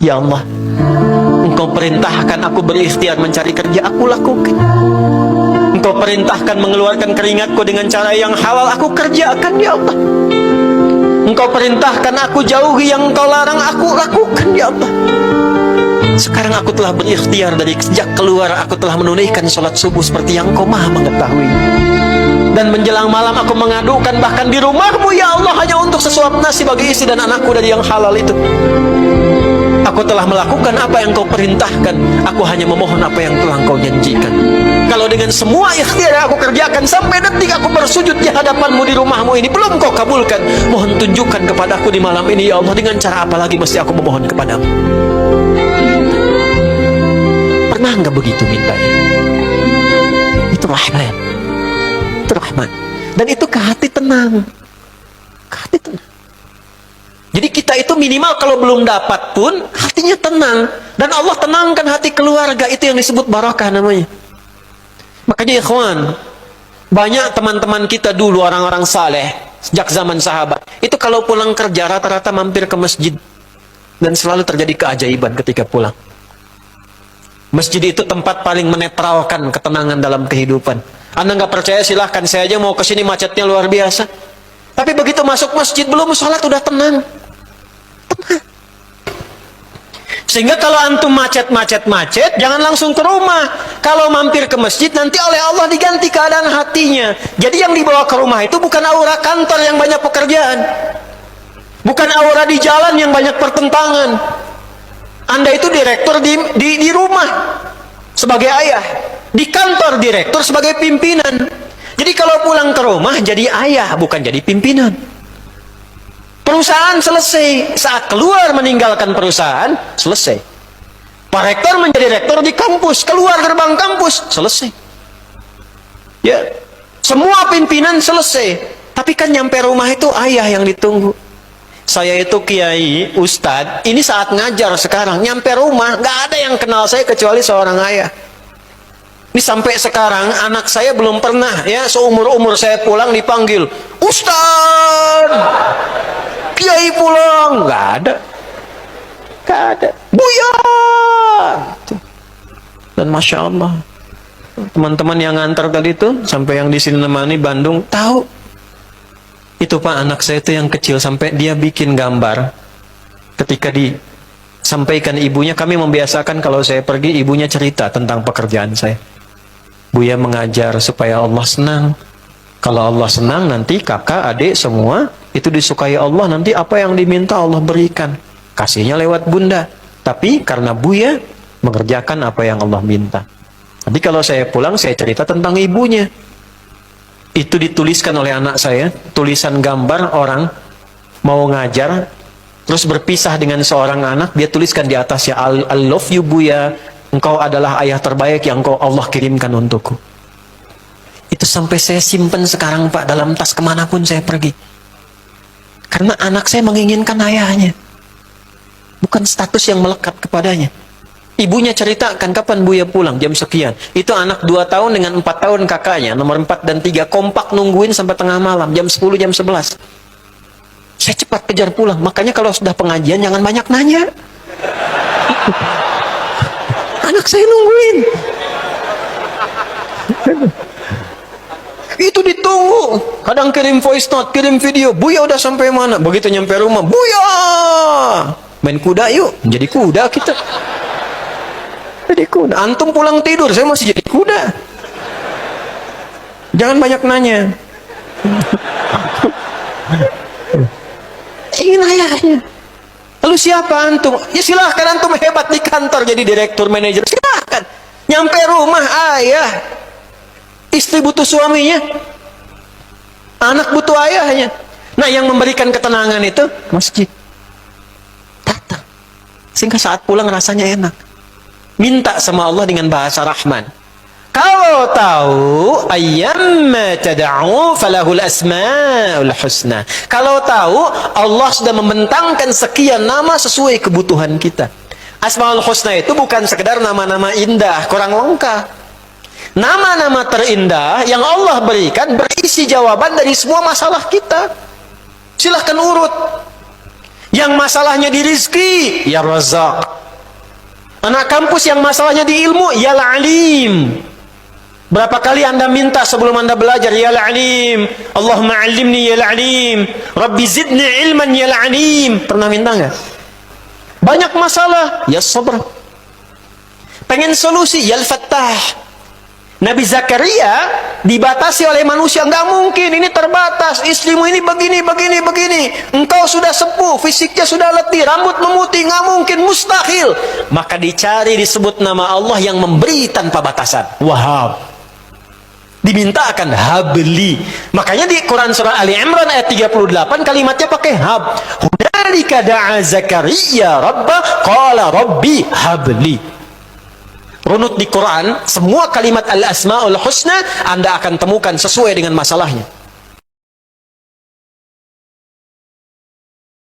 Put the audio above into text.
Ya Allah, Engkau perintahkan aku berikhtiar mencari kerja, aku lakukan. Engkau perintahkan mengeluarkan keringatku dengan cara yang halal, aku kerjakan ya Allah. Engkau perintahkan aku jauhi yang Engkau larang, aku lakukan ya Allah. Sekarang aku telah berikhtiar, dari sejak keluar aku telah menunaikan sholat subuh seperti yang Engkau maha mengetahui. Dan menjelang malam aku mengadukan bahkan di rumahmu ya Allah, hanya untuk sesuap nasi bagi istri dan anakku dari yang halal itu. Aku telah melakukan apa yang Kau perintahkan. Aku hanya memohon apa yang telah Kau janjikan. Kalau dengan semua ikhtiar yang aku kerjakan sampai detik aku bersujud di hadapan-Mu di rumah-Mu ini belum Kau kabulkan, mohon tunjukkan kepada aku di malam ini ya Allah, dengan cara apa lagi mesti aku memohon kepadamu. Pernah nggak begitu mintanya? Itu rahmat. Itu rahmat. Dan itu ke hati tenang. Ke hati tenang. Jadi kita itu minimal kalau belum dapat pun hatinya tenang. Dan Allah tenangkan hati keluarga. Itu yang disebut barakah namanya. Makanya ikhwan, banyak teman-teman kita dulu orang-orang saleh sejak zaman sahabat, itu kalau pulang kerja rata-rata mampir ke masjid. Dan selalu terjadi keajaiban ketika pulang. Masjid itu tempat paling menetralkan ketenangan dalam kehidupan. Anda nggak percaya silahkan, saya aja mau ke sini macetnya luar biasa. Tapi begitu masuk masjid belum sholat udah tenang. Sehingga kalau antum macet jangan langsung ke rumah. Kalau mampir ke masjid nanti oleh Allah diganti keadaan hatinya. Jadi yang dibawa ke rumah itu bukan aura kantor yang banyak pekerjaan, bukan aura di jalan yang banyak pertentangan. Anda itu direktur di rumah sebagai ayah, di kantor direktur sebagai pimpinan. Jadi kalau pulang ke rumah jadi ayah bukan jadi pimpinan. Perusahaan selesai, saat keluar meninggalkan perusahaan selesai. Pak rektor menjadi rektor di kampus, keluar gerbang kampus selesai. Ya, semua pimpinan selesai. Tapi kan nyampe rumah itu ayah yang ditunggu. Saya itu kiai, ustadz, ini saat ngajar sekarang, nyampe rumah nggak ada yang kenal saya kecuali seorang ayah. Ini sampai sekarang anak saya belum pernah ya seumur-umur saya pulang dipanggil Ustadz, Kiai pulang, nggak ada, Buya. Dan masya Allah, teman-teman yang ngantar tadi itu sampai yang di sini nemani Bandung tahu itu Pak, anak saya itu yang kecil sampai dia bikin gambar ketika disampaikan ibunya. Kami membiasakan kalau saya pergi ibunya cerita tentang pekerjaan saya. Buya mengajar supaya Allah senang. Kalau Allah senang nanti kakak, adik semua itu disukai Allah, nanti apa yang diminta Allah berikan. Kasihnya lewat bunda. Tapi karena Buya mengerjakan apa yang Allah minta. Nanti kalau saya pulang saya cerita tentang ibunya. Itu dituliskan oleh anak saya, tulisan gambar orang mau ngajar terus berpisah dengan seorang anak, dia tuliskan di atasnya I love you Buya, engkau adalah ayah terbaik yang Allah kirimkan untukku. Itu sampai saya simpen sekarang Pak dalam tas kemanapun saya pergi. Karena anak saya menginginkan ayahnya, bukan status yang melekat kepadanya. Ibunya ceritakan kapan Buya pulang, jam sekian. Itu anak 2 tahun dengan 4 tahun kakaknya, nomor 4 dan 3 kompak nungguin sampai tengah malam, jam 10, jam 11. Saya cepat kejar pulang. Makanya kalau sudah pengajian jangan banyak nanya. Anak saya nungguin. Itu ditunggu. Kadang kirim voice note, kirim video. Buya udah sampai mana? Begitu nyampe rumah, Buya! Main kuda yuk. Jadi kuda kita. Jadi kuda. Antum pulang tidur, saya masih jadi kuda. Jangan banyak nanya. Ingin ayahnya. Lalu siapa antum? Ya silahkan antum hebat di kantor jadi direktur, manajer. Silahkan. Nyampe rumah ayah. Istri butuh suaminya. Anak butuh ayahnya. Nah yang memberikan ketenangan itu masjid. Datang. Sehingga saat pulang rasanya enak. Minta sama Allah dengan bahasa Rahman. Kalau tahu ayyamma tad'u falahul asmaul husna. Kalau tahu Allah sudah membentangkan sekian nama sesuai kebutuhan kita. Asmaul husna itu bukan sekedar nama-nama indah, kurang lengkap. Nama-nama terindah yang Allah berikan berisi jawaban dari semua masalah kita. Silahkan urut. Yang masalahnya di rizki, ya Razak. Anak kampus yang masalahnya di ilmu, ya Alim. Berapa kali Anda minta sebelum Anda belajar, ya Alim, Allahumma alimni ya Alim, Rabbi zidni ilman ya Alim. Pernah minta nggak? Banyak masalah, ya Sabr. Pengen solusi, ya Al-Fattah. Nabi Zakaria dibatasi oleh manusia, nggak mungkin, ini terbatas, istrimu ini begini, engkau sudah sepuh, fisiknya sudah letih, rambut memutih, nggak mungkin, mustahil. Maka dicari, disebut nama Allah yang memberi tanpa batasan, Wahhab. Dimintakan habli. Makanya di Quran surah Ali Imran ayat 38 kalimatnya pakai hab. Hunalika da'a Zakaria rabbah qala rabbi habli. Runut di Quran, semua kalimat al-asma'ul husna Anda akan temukan sesuai dengan masalahnya.